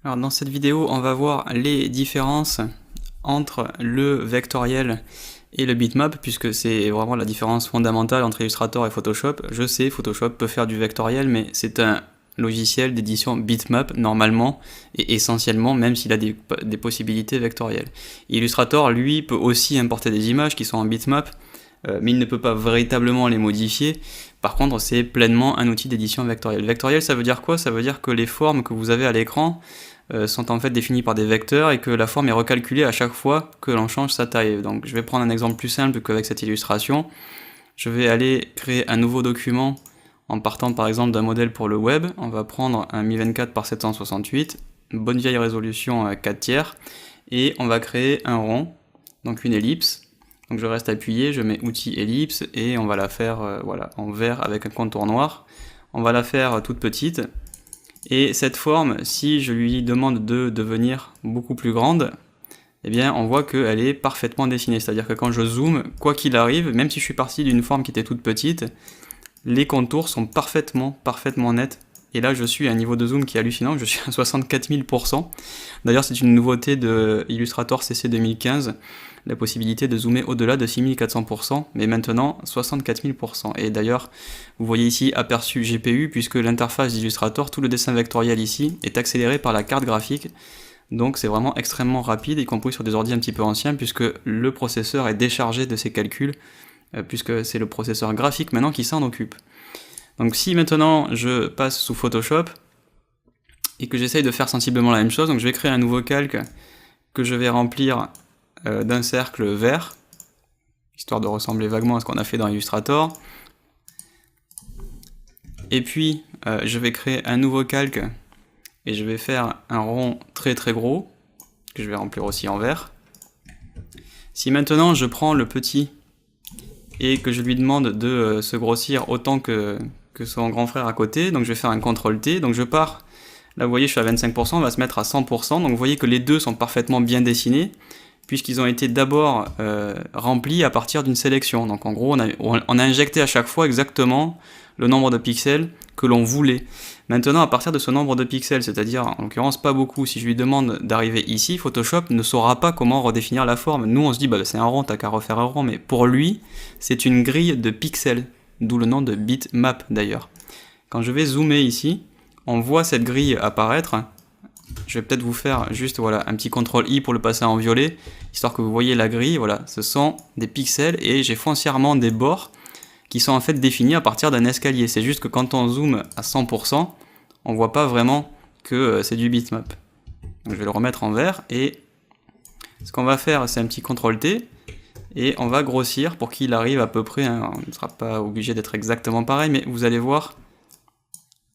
Alors dans cette vidéo, on va voir les différences entre le vectoriel et le bitmap, puisque c'est vraiment la différence fondamentale entre Illustrator et Photoshop. Je sais, Photoshop peut faire du vectoriel, mais c'est un logiciel d'édition bitmap normalement et essentiellement, même s'il a des possibilités vectorielles. Illustrator, lui, peut aussi importer des images qui sont en bitmap, mais il ne peut pas véritablement les modifier. Par contre, c'est pleinement un outil d'édition vectorielle. Vectoriel, ça veut dire quoi? Ça veut dire que les formes que vous avez à l'écran sont en fait définies par des vecteurs et que la forme est recalculée à chaque fois que l'on change sa taille. Donc je vais prendre un exemple plus simple qu'avec cette illustration. Je vais aller créer un nouveau document en partant par exemple d'un modèle pour le web. On va prendre un 1024 par 768, bonne vieille résolution 4 tiers, et on va créer un rond, donc une ellipse. Donc je reste appuyé, je mets outil ellipse et on va la faire voilà, en vert avec un contour noir. On va la faire toute petite. Et cette forme, si je lui demande de devenir beaucoup plus grande, eh bien on voit qu'elle est parfaitement dessinée. C'est-à-dire que quand je zoome, quoi qu'il arrive, même si je suis parti d'une forme qui était toute petite, les contours sont parfaitement nets. Et là je suis à un niveau de zoom qui est hallucinant, je suis à 64 000%. D'ailleurs c'est une nouveauté de Illustrator CC 2015, la possibilité de zoomer au-delà de 6400%, mais maintenant 64 000%. Et d'ailleurs, vous voyez ici aperçu GPU, puisque l'interface d'Illustrator, tout le dessin vectoriel ici, est accéléré par la carte graphique. Donc c'est vraiment extrêmement rapide, y compris sur des ordi un petit peu anciens, puisque le processeur est déchargé de ses calculs, puisque c'est le processeur graphique maintenant qui s'en occupe. Donc si maintenant je passe sous Photoshop, et que j'essaye de faire sensiblement la même chose, donc je vais créer un nouveau calque que je vais remplir d'un cercle vert, histoire de ressembler vaguement à ce qu'on a fait dans Illustrator. Et puis je vais créer un nouveau calque et je vais faire un rond très gros, que je vais remplir aussi en vert. Si maintenant je prends le petit et que je lui demande de se grossir autant que son grand frère à côté, donc je vais faire un CTRL-T, donc je pars, là vous voyez je suis à 25%, on va se mettre à 100%, donc vous voyez que les deux sont parfaitement bien dessinés, puisqu'ils ont été d'abord remplis à partir d'une sélection. Donc en gros, on a injecté à chaque fois exactement le nombre de pixels que l'on voulait. Maintenant, à partir de ce nombre de pixels, c'est-à-dire en l'occurrence pas beaucoup, si je lui demande d'arriver ici, Photoshop ne saura pas comment redéfinir la forme. Nous, on se dit, bah, c'est un rond, t'as qu'à refaire un rond, mais pour lui, c'est une grille de pixels, d'où le nom de bitmap d'ailleurs. Quand je vais zoomer ici, on voit cette grille apparaître. Je vais peut-être vous faire juste voilà, un petit CTRL-I pour le passer en violet, histoire que vous voyez la grille. Voilà, ce sont des pixels et j'ai foncièrement des bords qui sont en fait définis à partir d'un escalier. C'est juste que quand on zoome à 100%, on voit pas vraiment que c'est du bitmap. Donc je vais le remettre en vert et ce qu'on va faire, c'est un petit CTRL-T et on va grossir pour qu'il arrive à peu près, hein, on ne sera pas obligé d'être exactement pareil, mais vous allez voir.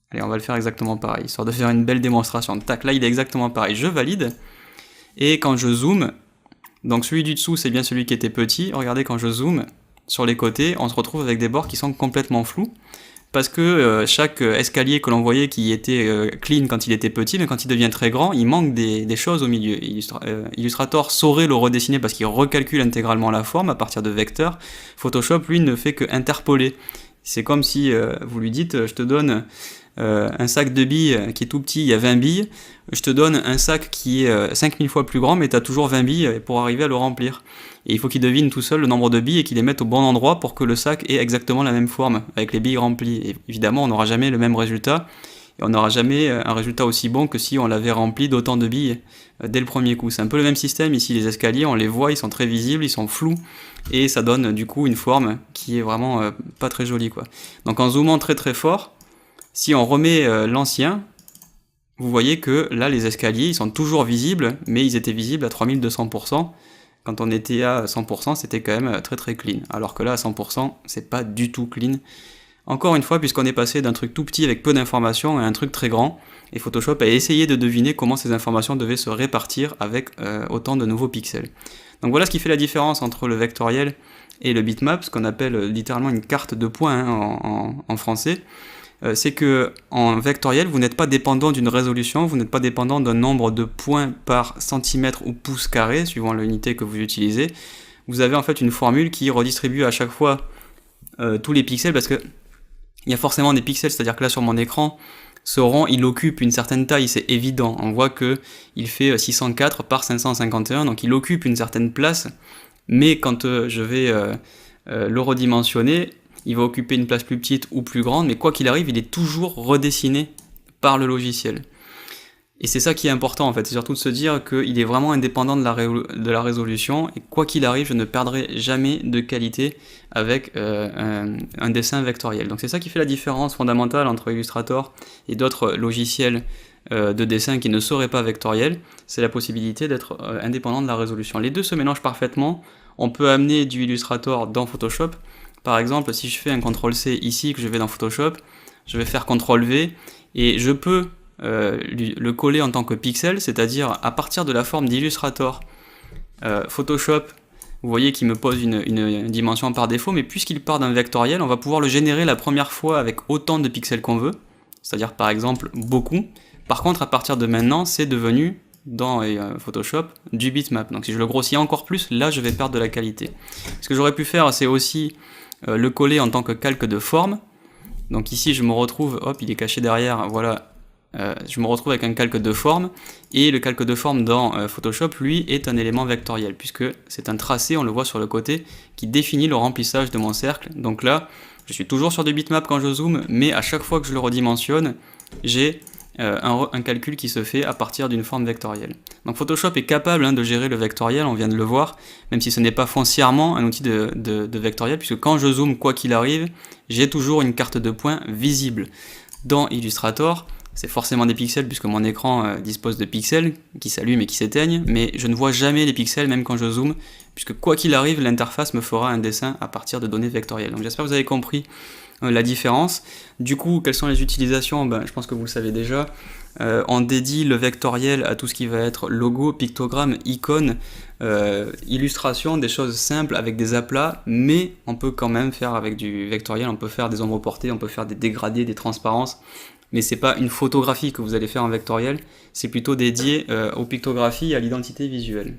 Allez, on va le faire exactement pareil, histoire de faire une belle démonstration. Tac, là il est exactement pareil, je valide. Et quand je zoome, donc celui du dessous c'est bien celui qui était petit, regardez quand je zoome, sur les côtés, on se retrouve avec des bords qui sont complètement flous, parce que chaque escalier que l'on voyait qui était clean quand il était petit, mais quand il devient très grand, il manque des choses au milieu. Illustrator saurait le redessiner parce qu'il recalcule intégralement la forme à partir de vecteurs. Photoshop, lui, ne fait que interpoler. C'est comme si vous lui dites, je te donne un sac de billes qui est tout petit, il y a 20 billes, je te donne un sac qui est 5000 fois plus grand, mais tu as toujours 20 billes pour arriver à le remplir. Et il faut qu'il devine tout seul le nombre de billes et qu'il les mette au bon endroit pour que le sac ait exactement la même forme, avec les billes remplies. Et évidemment, on n'aura jamais le même résultat, et on n'aura jamais un résultat aussi bon que si on l'avait rempli d'autant de billes dès le premier coup. C'est un peu le même système, ici les escaliers, on les voit, ils sont très visibles, ils sont flous, et ça donne du coup une forme qui est vraiment pas très jolie, quoi. Donc en zoomant très fort, si on remet l'ancien, vous voyez que là les escaliers ils sont toujours visibles, mais ils étaient visibles à 3200%. Quand on était à 100%, c'était quand même très clean. Alors que là, à 100%, c'est pas du tout clean. Encore une fois, puisqu'on est passé d'un truc tout petit avec peu d'informations à un truc très grand, et Photoshop a essayé de deviner comment ces informations devaient se répartir avec autant de nouveaux pixels. Donc voilà ce qui fait la différence entre le vectoriel et le bitmap, ce qu'on appelle littéralement une carte de points en français. C'est que en vectoriel, vous n'êtes pas dépendant d'une résolution, vous n'êtes pas dépendant d'un nombre de points par centimètre ou pouce carré, suivant l'unité que vous utilisez. Vous avez en fait une formule qui redistribue à chaque fois tous les pixels, parce que il y a forcément des pixels, c'est-à-dire que là sur mon écran, ce rond, il occupe une certaine taille, c'est évident. On voit que il fait 604 par 551, donc il occupe une certaine place. Mais quand je vais le redimensionner, il va occuper une place plus petite ou plus grande, mais quoi qu'il arrive, il est toujours redessiné par le logiciel. Et c'est ça qui est important en fait, c'est surtout de se dire qu'il est vraiment indépendant de la résolution, et quoi qu'il arrive, je ne perdrai jamais de qualité avec un dessin vectoriel. Donc c'est ça qui fait la différence fondamentale entre Illustrator et d'autres logiciels de dessin qui ne seraient pas vectoriels, c'est la possibilité d'être indépendant de la résolution. Les deux se mélangent parfaitement, on peut amener du Illustrator dans Photoshop. Par exemple, si je fais un CTRL-C ici, que je vais dans Photoshop, je vais faire CTRL-V, et je peux le coller en tant que pixel, c'est-à-dire à partir de la forme d'Illustrator. Photoshop, vous voyez qu'il me pose une dimension par défaut, mais puisqu'il part d'un vectoriel, on va pouvoir le générer la première fois avec autant de pixels qu'on veut, c'est-à-dire par exemple beaucoup. Par contre, à partir de maintenant, c'est devenu dans Photoshop du bitmap. Donc si je le grossis encore plus, là je vais perdre de la qualité. Ce que j'aurais pu faire, c'est aussi le coller en tant que calque de forme. Donc ici je me retrouve, hop, il est caché derrière, voilà, je me retrouve avec un calque de forme, et le calque de forme dans Photoshop, lui, est un élément vectoriel, puisque c'est un tracé, on le voit sur le côté, qui définit le remplissage de mon cercle. Donc là, je suis toujours sur du bitmap quand je zoome, mais à chaque fois que je le redimensionne, j'ai un calcul qui se fait à partir d'une forme vectorielle. Donc Photoshop est capable de gérer le vectoriel, on vient de le voir, même si ce n'est pas foncièrement un outil de vectoriel, puisque quand je zoome, quoi qu'il arrive, j'ai toujours une carte de points visible. Dans Illustrator, c'est forcément des pixels, puisque mon écran dispose de pixels qui s'allument et qui s'éteignent, mais je ne vois jamais les pixels, même quand je zoome, puisque quoi qu'il arrive, l'interface me fera un dessin à partir de données vectorielles. Donc j'espère que vous avez compris la différence. Du coup, quelles sont les utilisations? Je pense que vous le savez déjà. On dédie le vectoriel à tout ce qui va être logo, pictogramme, icône, illustration, des choses simples avec des aplats, mais on peut quand même faire avec du vectoriel, on peut faire des ombres portées, on peut faire des dégradés, des transparences, mais c'est pas une photographie que vous allez faire en vectoriel, c'est plutôt dédié aux pictographies et à l'identité visuelle.